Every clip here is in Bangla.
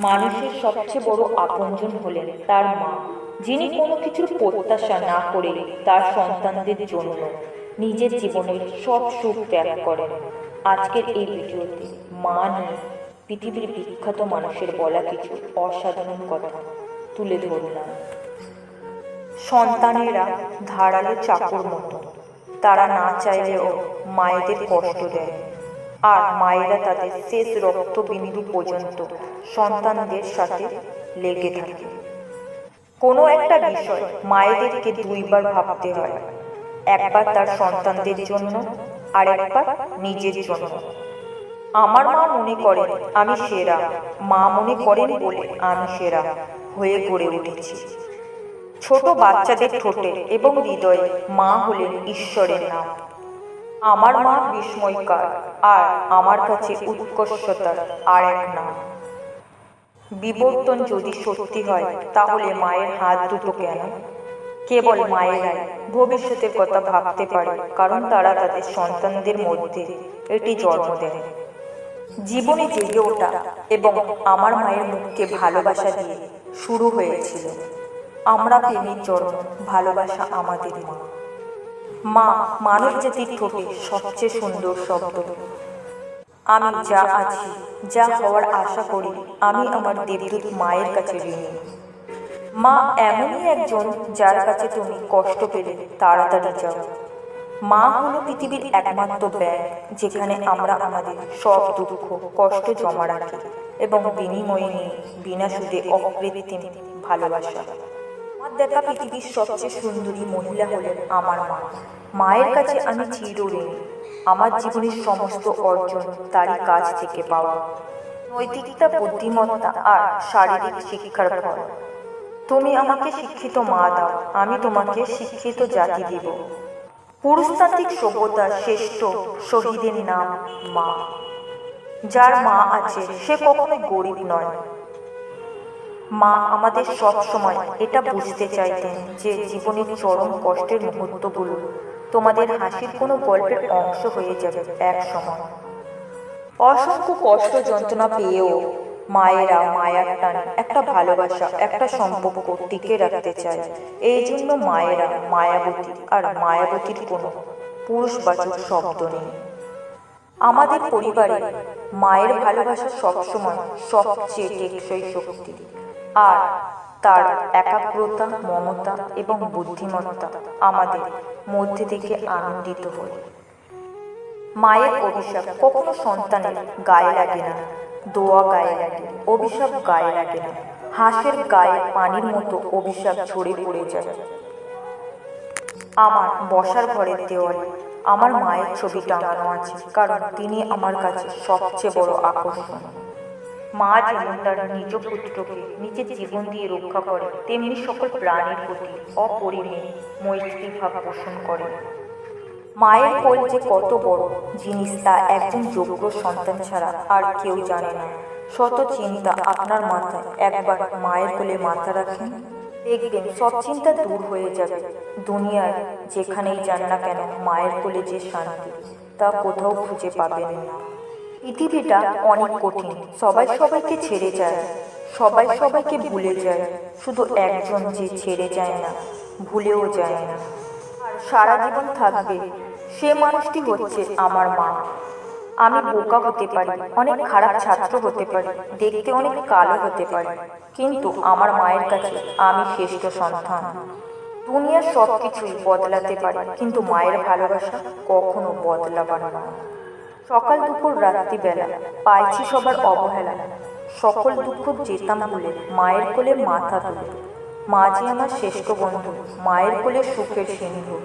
মানুষের সবচেয়ে বড় আপনজন হলেন তার মা, যিনি কোনো কিছুর প্রত্যাশা না করে তার সন্তানদের জন্য নিজের জীবনের সব সুখ ত্যাগ করেন। আজকের এই ভিডিওতে মা নিয়ে পৃথিবীর বিখ্যাত মানুষের বলা কিছু অসাধারণ কথা তুলে ধরলাম। সন্তানেরা ধারালো চাকুর মতো, তারা না চাইলেও মায়েদের কষ্ট দেয়, আর মায়েরা তাদের শেষ রক্ত বিন্দু পর্যন্ত সন্তানদের সাথে লেগে থাকে। কোনো একটা বিষয় মায়েদেরকে দুইবার ভাবতে হয়, একবার তার সন্তানদের জন্য আর একবার নিজের জন্য। আমার মা মনে করেন আমি সেরা, মা মনে করেন বলে আমি সেরা হয়ে গড়ে উঠেছি। ছোট বাচ্চাদের ঠোঁটে এবং হৃদয়ে মা হলেন ঈশ্বরের নাম। আমার মা বিস্ময়কার, আর আমার কাছে উৎকর্ষতার আর এক নাম। বিবর্তন যদি সত্যি হয়, তাহলে মায়ের হাত দুটো কেন? কেবল মায়েরাই ভবিষ্যতের কথা ভাবতে পারে, কারণ তারা তাদের সন্তানদের মধ্যে এটি জন্ম দেয়। জীবনে জেগে ওঠা এবং আমার মায়ের মুখকে ভালোবাসা দিয়ে শুরু হয়েছিল। আমরা প্রেমের জন্ম, ভালোবাসা আমাদের মা। মা মানব জাতির ঠোঁটে সবচেয়ে সুন্দর শব্দ। আমি যা আছি, যা হওয়ার আশা করি, আমি আমার দেবদূত মায়ের কাছে ঋণী। মা এমনই একজন যার কাছে তুমি কষ্ট পেলে তাড়াতাড়ি যাও। মা হলো পৃথিবীর একমাত্র ব্যাংক, যেখানে আমরা আমাদের সব দুঃখ কষ্ট জমা রাখি এবং বিনিময়ে নিই বিনা সুদে অকৃত্রিম ভালোবাসা। আমার দেখা পৃথিবীর সবচেয়ে সুন্দরী মহিলা হলেন আমার মা। মায়ের কাছে আমি চিরঋণী। আমার জীবনের সমস্ত অর্জন তারই কাছ থেকে পাওয়া। নৈতিকতা, বুদ্ধিমত্তা আর শারীরিক শিক্ষার ফল। তুমি আমাকে শিক্ষিত মা দাও, আমি তোমাকে শিক্ষিত জাতি দিব। পুরুষতান্ত্রিক সভ্যতার শ্রেষ্ঠ শহীদের নাম মা। যার মা আছে সে কখনোই গরিব নয়। মা আমাদের সব সময় এটা বুঝতে চাইতেন যে জীবনের চরম কষ্টের মুহূর্তগুলো তোমাদের হাসির কোনো গল্পের অংশ হয়ে যাবে এক সময়। অসংখ্য কষ্ট যন্ত্রণা পেয়েও মায়েরা মায়ার টানে একটা ভালোবাসা, একটা সম্পর্ক টিকে রাখতে চায়। এই জন্য মায়েরা মায়াবতী, আর মায়াবতীর কোনো পুরুষবাচক শব্দ নেই। আমাদের পরিবারে মায়ের ভালোবাসা সবসময় সবচেয়ে টেকসই শক্তি, আর তার একাগ্রতা, মমতা এবং বুদ্ধিমত্তা আমাদের মধ্যে থেকে আনন্দিত হয়। মায়ের অভিশাপ কখনো সন্তানের গায়ে লাগে না, দোয়া গায়ে লাগে, অভিশাপ গায়ে লাগে না। হাঁসের গায়ে পানির মতো অভিশাপ ঝরে পড়ে যায়। আমার বসার ঘরের দেওয়ালে আমার মায়ের ছবি টাঙানো আছে, কারণ তিনি আমার কাছে সবচেয়ে বড় আকর্ষণ। মা যেমন তার নিজ পুত্রকে নিজের জীবন দিয়ে রক্ষা করে, তেমনি সকল প্রাণীর প্রতি অপরিমেয় মৈত্রীভাব পোষণ করে। মায়ের কোল যে কত বড় জিনিস তা একজন যোগ্য সন্তান ছাড়া আর কেউ জানে না। শত চিন্তা আপনার মাথায় একবার মায়ের কোলে মাথা রাখেন, দেখবেন সব চিন্তা দূর হয়ে যাবে। দুনিয়ায় যেখানেই যান না কেন, মায়ের কোলে যে শান্তি তা কোথাও খুঁজে পাবেন না। পৃথিবীটা অনেক কঠিন, সবাই সবাইকে ছেড়ে যায়, সবাই সবাইকে ভুলে যায়। শুধু একজন যে ছেড়ে যায় না, ভুলেও যায় না, আর সারা জীবন থাকবে, সে মানুষটি হচ্ছে আমার মা। আমি বোকা হতে পারি, অনেক খারাপ ছাত্র হতে পারি, দেখতে অনেক কালো হতে পারি, কিন্তু আমার মায়ের কাছে আমি শ্রেষ্ঠ সন্তান। দুনিয়ার সব কিছুই বদলাতে পারে, কিন্তু মায়ের ভালোবাসা কখনো বদলাবার না। সকাল দুপুর রাত্রিবেলা পাইছি সবার অবহেলা, সকল দুঃখ যেতাম ভুলে মায়ের কোলে মাথা তুলে। মা যে আমার শ্রেষ্ঠ বন্ধু, মায়ের কোলে সুখের সিন্ধু।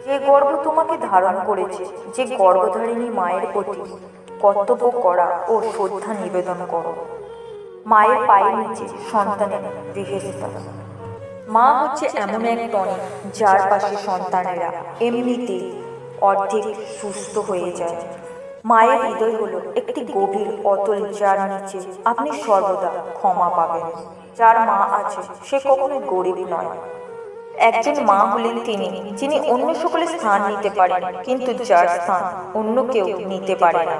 যে গর্ব তোমাকে ধারণ করেছে, যে গর্ভধারিণী মায়ের প্রতি কর্তব্য করা ও শ্রদ্ধা নিবেদন করো। মায়ের পায়ের নিচে সন্তানের গৃহস্থ। মা হচ্ছে এমন এক টনিক যার পাশে সন্তানেরা এমনিতেই অর্ধেক সুস্থ হয়ে যায়। মায়ের হৃদয় হলো একটি গভীর অতল, যার নিচে আপনি সর্বদা ক্ষমা পাবেন। যার মা আছে সে কখনোই গরিব নয়। একজন মা হলেন তিনি, যিনি অন্য সকলের স্থান নিতে পারেন, কিন্তু যার স্থান অন্য কেউ নিতে পারে না।